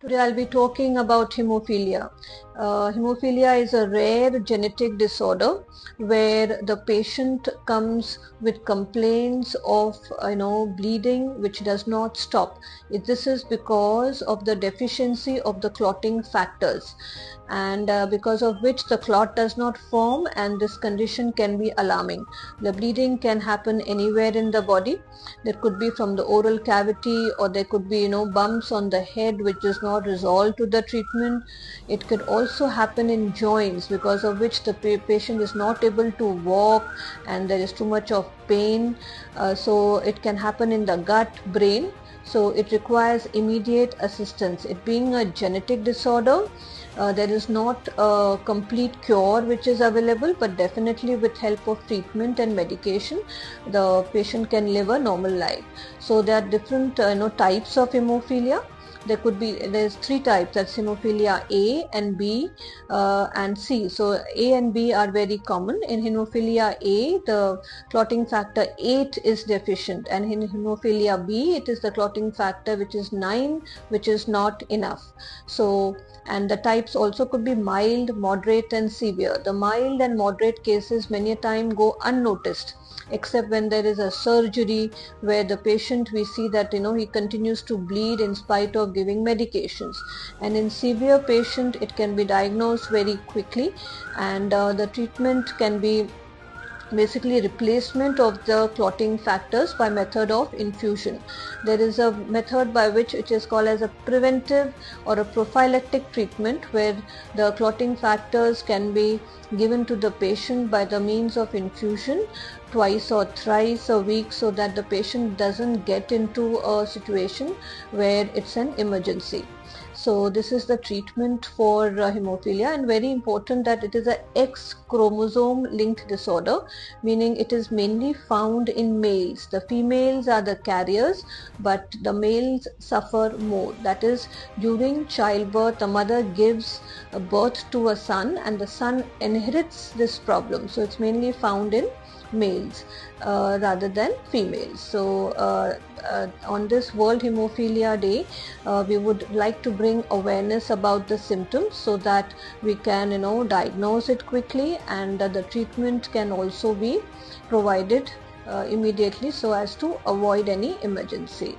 Today I'll be talking about hemophilia. Hemophilia is a rare genetic disorder where the patient comes with complaints of bleeding which does not stop. This is because of the deficiency of the clotting factors, and because of which the clot does not form, and this condition can be alarming. The bleeding can happen anywhere in the body. There could be from the oral cavity, or there could be bumps on the head which does not resolve to the treatment. It could also happen in joints, because of which the patient is not able to walk and there is too much of pain. So it can happen in the gut, brain. So it requires immediate assistance. It being a genetic disorder, there is not a complete cure which is available, but definitely with help of treatment and medication, the patient can live a normal life. So there are different types of hemophilia. There's three types, that's hemophilia A and B and C. So A and B are very common. In hemophilia A, the clotting factor 8 is deficient, and in hemophilia B, it is the clotting factor which is 9, which is not enough. So, and the types also could be mild, moderate and severe. The mild and moderate cases many a time go unnoticed, except when there is a surgery where the patient, we see that he continues to bleed in spite of giving medications. And in severe patient, it can be diagnosed very quickly, and the treatment can be basically replacement of the clotting factors by method of infusion. There is a method by which it is called as a preventive or a prophylactic treatment, where the clotting factors can be given to the patient by the means of infusion twice or thrice a week, so that the patient doesn't get into a situation where it's an emergency. So this is the treatment for hemophilia, and very important that it is a X chromosome linked disorder, meaning it is mainly found in males. The females are the carriers, but the males suffer more. That is, during childbirth, the mother gives birth to a son, and the son inherits this problem. So it's mainly found in males rather than females. So on this World Hemophilia Day, we would like to bring awareness about the symptoms, so that we can diagnose it quickly, and the treatment can also be provided immediately, so as to avoid any emergency.